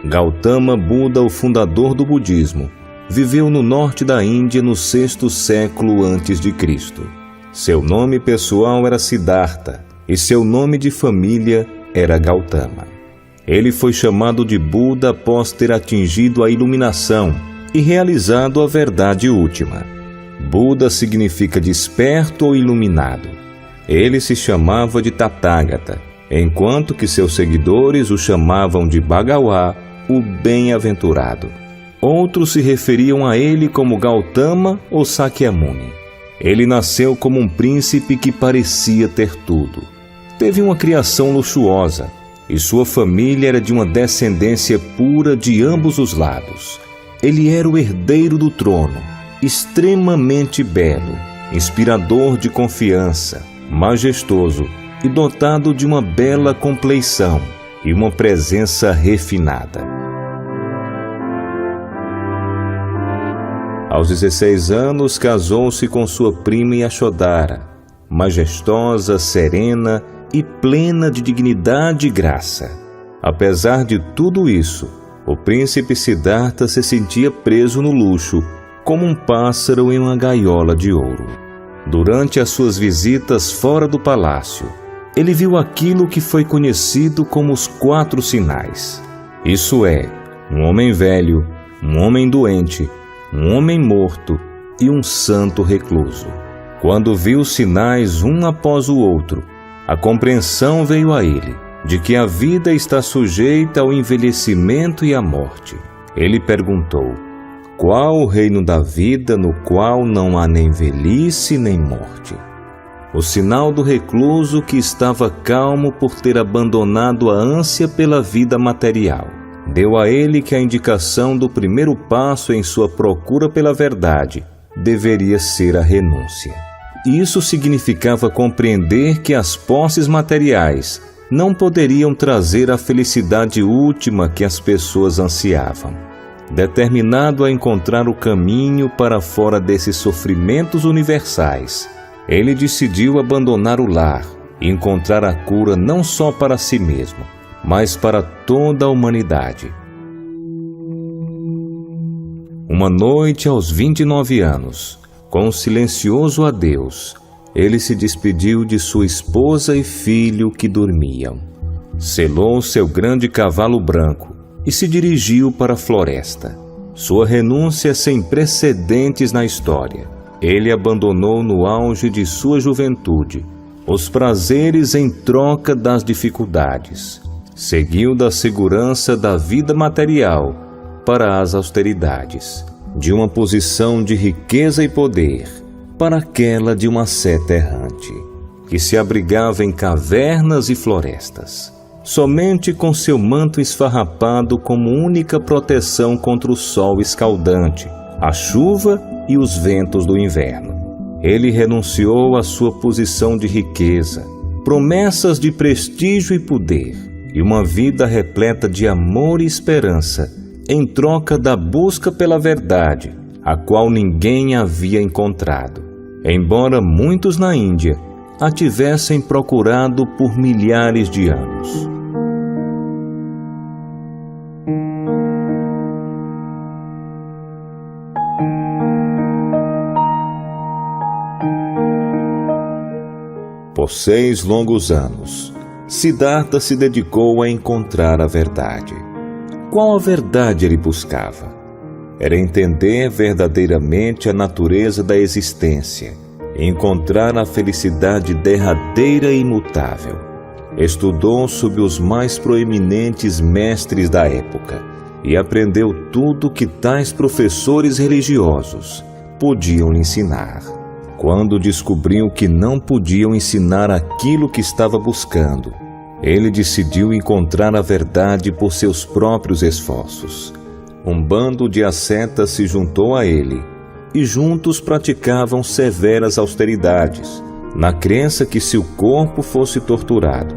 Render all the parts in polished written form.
Gautama Buda, o fundador do budismo, viveu no norte da Índia no 6º século a.C. Seu nome pessoal era Siddhartha e seu nome de família era Gautama. Ele foi chamado de Buda após ter atingido a iluminação e realizado a verdade última. Buda significa desperto ou iluminado. Ele se chamava de Tathagata, enquanto que seus seguidores o chamavam de Bhagawa, o bem-aventurado. Outros se referiam a ele como Gautama ou Sakyamuni. Ele nasceu como um príncipe que parecia ter tudo. Teve uma criação luxuosa e sua família era de uma descendência pura de ambos os lados. Ele era o herdeiro do trono, extremamente belo, inspirador de confiança, majestoso e dotado de uma bela compleição e uma presença refinada. Aos 16 anos, casou-se com sua prima Yashodhara, majestosa, serena e plena de dignidade e graça. Apesar de tudo isso, o príncipe Siddhartha se sentia preso no luxo, como um pássaro em uma gaiola de ouro. Durante as suas visitas fora do palácio, ele viu aquilo que foi conhecido como os 4 sinais. Isso é, um homem velho, um homem doente, um homem morto e um santo recluso. Quando viu os sinais um após o outro, a compreensão veio a ele de que a vida está sujeita ao envelhecimento e à morte. Ele perguntou: qual o reino da vida no qual não há nem velhice nem morte? O sinal do recluso que estava calmo por ter abandonado a ânsia pela vida material deu a ele que a indicação do primeiro passo em sua procura pela verdade deveria ser a renúncia. Isso significava compreender que as posses materiais não poderiam trazer a felicidade última que as pessoas ansiavam. Determinado a encontrar o caminho para fora desses sofrimentos universais, ele decidiu abandonar o lar e encontrar a cura não só para si mesmo, mas para toda a humanidade. Uma noite, aos 29 anos, com um silencioso adeus, ele se despediu de sua esposa e filho que dormiam. Selou seu grande cavalo branco e se dirigiu para a floresta. Sua renúncia sem precedentes na história. Ele abandonou no auge de sua juventude os prazeres em troca das dificuldades. Seguiu da segurança da vida material para as austeridades, de uma posição de riqueza e poder para aquela de uma seta errante, que se abrigava em cavernas e florestas, somente com seu manto esfarrapado como única proteção contra o sol escaldante, a chuva e os ventos do inverno. Ele renunciou à sua posição de riqueza, promessas de prestígio e poder, e uma vida repleta de amor e esperança, em troca da busca pela verdade, a qual ninguém havia encontrado, embora muitos na Índia a tivessem procurado por milhares de anos. Por 6 longos anos, Siddhartha se dedicou a encontrar a verdade. Qual a verdade ele buscava? Era entender verdadeiramente a natureza da existência, encontrar a felicidade derradeira e imutável. Estudou sob os mais proeminentes mestres da época e aprendeu tudo que tais professores religiosos podiam lhe ensinar. Quando descobriu que não podiam ensinar aquilo que estava buscando, ele decidiu encontrar a verdade por seus próprios esforços. Um bando de ascetas se juntou a ele e juntos praticavam severas austeridades, na crença que se o corpo fosse torturado,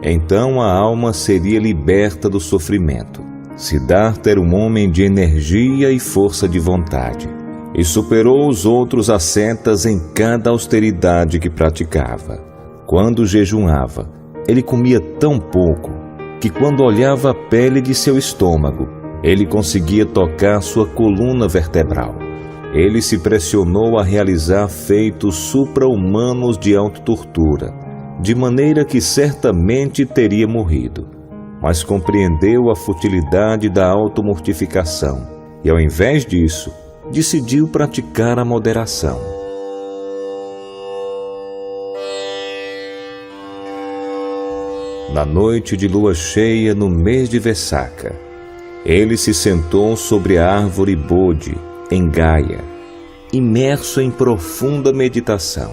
então a alma seria liberta do sofrimento. Siddhartha era um homem de energia e força de vontade, e superou os outros ascetas em cada austeridade que praticava. Quando jejuava, ele comia tão pouco que quando olhava a pele de seu estômago, ele conseguia tocar sua coluna vertebral. Ele se pressionou a realizar feitos supra-humanos de autotortura, de maneira que certamente teria morrido, mas compreendeu a futilidade da automortificação e, ao invés disso, decidiu praticar a moderação. Na noite de lua cheia no mês de Vessaka, ele se sentou sobre a árvore Bodhi, em Gaia, imerso em profunda meditação.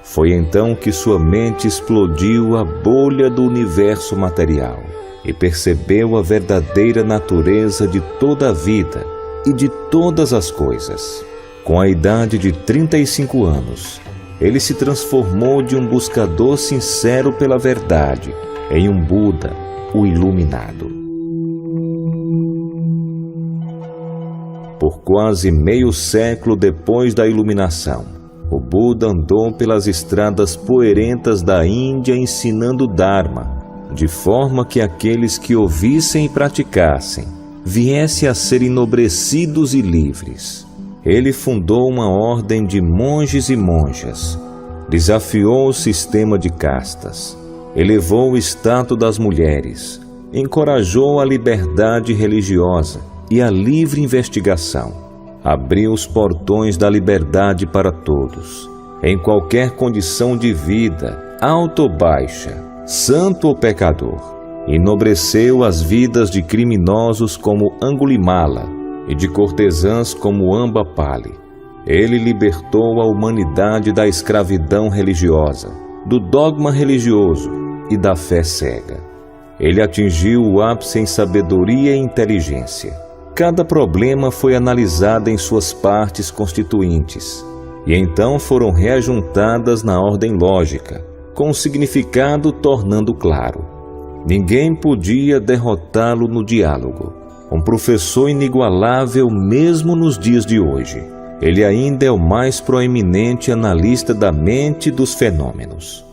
Foi então que sua mente explodiu a bolha do universo material e percebeu a verdadeira natureza de toda a vida e de todas as coisas. Com a idade de 35 anos, ele se transformou de um buscador sincero pela verdade em um Buda, o iluminado. Por quase meio século depois da iluminação, o Buda andou pelas estradas poeirentas da Índia ensinando o Dharma, de forma que aqueles que ouvissem e praticassem viessem a ser enobrecidos e livres. Ele fundou uma ordem de monges e monjas, desafiou o sistema de castas, elevou o status das mulheres, encorajou a liberdade religiosa e a livre investigação, abriu os portões da liberdade para todos, em qualquer condição de vida, alta ou baixa, santo ou pecador. Enobreceu as vidas de criminosos como Angulimala e de cortesãs como Ambapali. Ele libertou a humanidade da escravidão religiosa, do dogma religioso e da fé cega. Ele atingiu o ápice em sabedoria e inteligência. Cada problema foi analisado em suas partes constituintes, e então foram reajuntadas na ordem lógica, com o significado tornando claro. Ninguém podia derrotá-lo no diálogo. Um professor inigualável mesmo nos dias de hoje. Ele ainda é o mais proeminente analista da mente e dos fenômenos.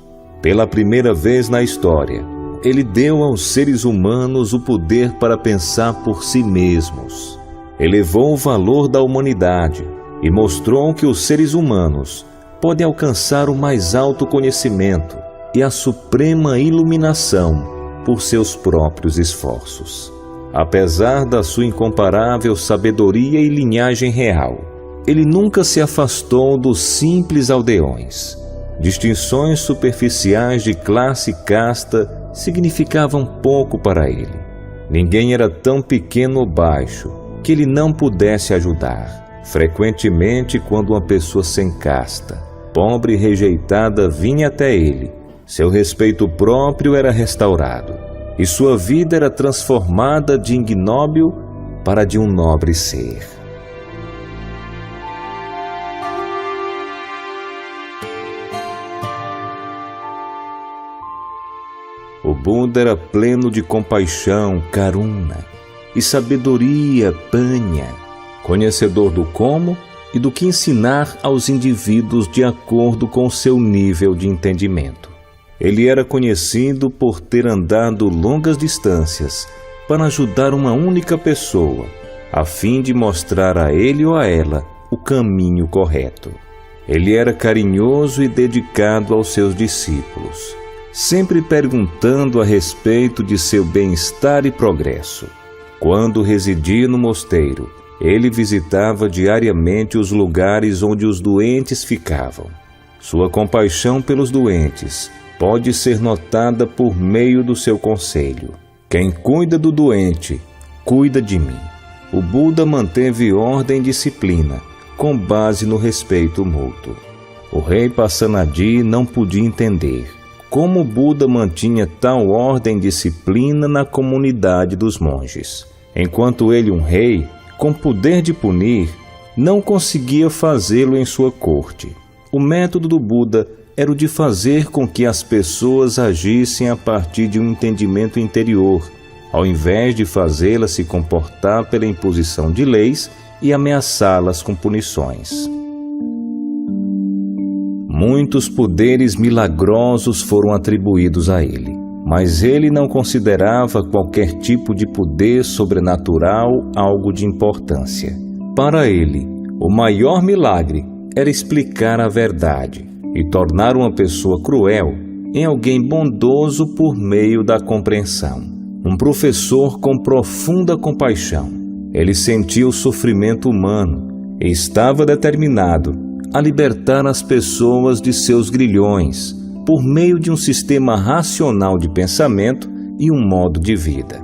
Pela primeira vez na história, ele deu aos seres humanos o poder para pensar por si mesmos. Elevou o valor da humanidade e mostrou que os seres humanos podem alcançar o mais alto conhecimento e a suprema iluminação por seus próprios esforços. Apesar da sua incomparável sabedoria e linhagem real, ele nunca se afastou dos simples aldeões. Distinções superficiais de classe e casta significavam pouco para ele. Ninguém era tão pequeno ou baixo que ele não pudesse ajudar. Frequentemente, quando uma pessoa sem casta, pobre e rejeitada, vinha até ele, seu respeito próprio era restaurado e sua vida era transformada de ignóbil para de um nobre ser. O Buda era pleno de compaixão, karuna, e sabedoria, panya, conhecedor do como e do que ensinar aos indivíduos de acordo com seu nível de entendimento. Ele era conhecido por ter andado longas distâncias para ajudar uma única pessoa, a fim de mostrar a ele ou a ela o caminho correto. Ele era carinhoso e dedicado aos seus discípulos, sempre perguntando a respeito de seu bem-estar e progresso. Quando residia no mosteiro, ele visitava diariamente os lugares onde os doentes ficavam. Sua compaixão pelos doentes pode ser notada por meio do seu conselho: quem cuida do doente, cuida de mim. O Buda manteve ordem e disciplina, com base no respeito mútuo. O rei Pasenadi não podia entender como o Buda mantinha tal ordem e disciplina na comunidade dos monges, enquanto ele, um rei, com poder de punir, não conseguia fazê-lo em sua corte. O método do Buda era o de fazer com que as pessoas agissem a partir de um entendimento interior, ao invés de fazê-las se comportar pela imposição de leis e ameaçá-las com punições. Muitos poderes milagrosos foram atribuídos a ele, mas ele não considerava qualquer tipo de poder sobrenatural algo de importância. Para ele, o maior milagre era explicar a verdade e tornar uma pessoa cruel em alguém bondoso por meio da compreensão. Um professor com profunda compaixão. Ele sentia o sofrimento humano e estava determinado a libertar as pessoas de seus grilhões por meio de um sistema racional de pensamento e um modo de vida.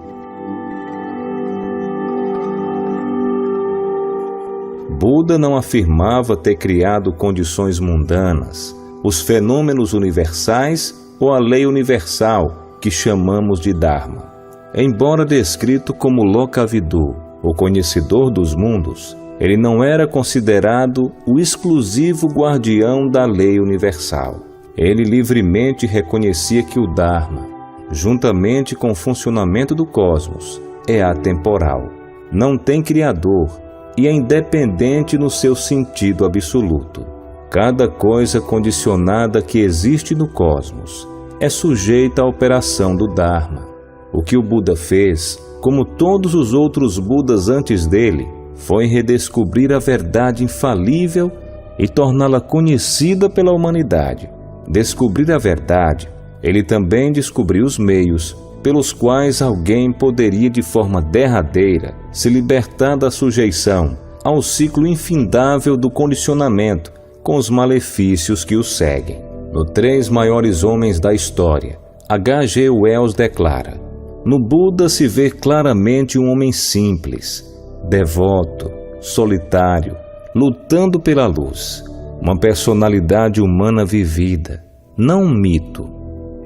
Buda não afirmava ter criado condições mundanas, os fenômenos universais ou a lei universal que chamamos de Dharma. Embora descrito como Lokavidu, o conhecedor dos mundos, ele não era considerado o exclusivo guardião da lei universal. Ele livremente reconhecia que o Dharma, juntamente com o funcionamento do cosmos, é atemporal, não tem criador e é independente no seu sentido absoluto. Cada coisa condicionada que existe no cosmos é sujeita à operação do Dharma. O que o Buda fez, como todos os outros Budas antes dele, foi redescobrir a verdade infalível e torná-la conhecida pela humanidade. Descobrir a verdade, ele também descobriu os meios pelos quais alguém poderia de forma derradeira se libertar da sujeição ao ciclo infindável do condicionamento com os malefícios que o seguem. No Três Maiores Homens da História, H.G. Wells declara: no Buda se vê claramente um homem simples, devoto, solitário, lutando pela luz, uma personalidade humana vivida, não um mito.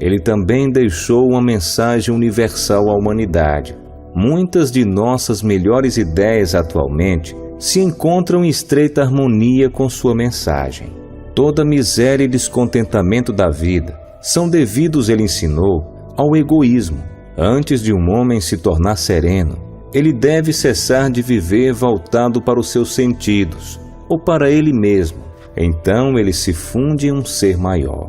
Ele também deixou uma mensagem universal à humanidade. Muitas de nossas melhores ideias atualmente se encontram em estreita harmonia com sua mensagem. Toda miséria e descontentamento da vida são devidos, ele ensinou, ao egoísmo. Antes de um homem se tornar sereno, ele deve cessar de viver voltado para os seus sentidos ou para ele mesmo. Então ele se funde em um ser maior.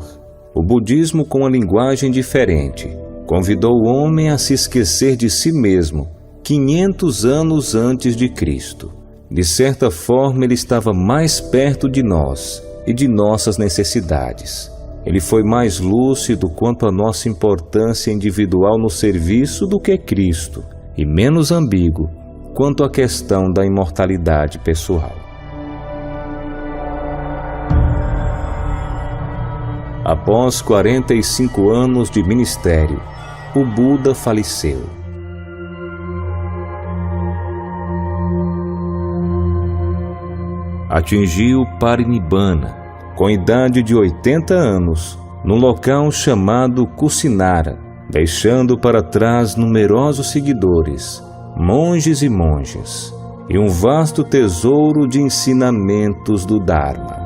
O budismo, com uma linguagem diferente, convidou o homem a se esquecer de si mesmo 500 anos antes de Cristo. De certa forma, ele estava mais perto de nós e de nossas necessidades. Ele foi mais lúcido quanto à nossa importância individual no serviço do que Cristo, e menos ambíguo quanto à questão da imortalidade pessoal. Após 45 anos de ministério, o Buda faleceu. Atingiu Parinibbana, com idade de 80 anos, num local chamado Kusinara, deixando para trás numerosos seguidores, monges e monjas, e um vasto tesouro de ensinamentos do Dharma.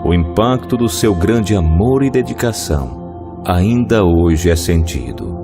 O impacto do seu grande amor e dedicação ainda hoje é sentido.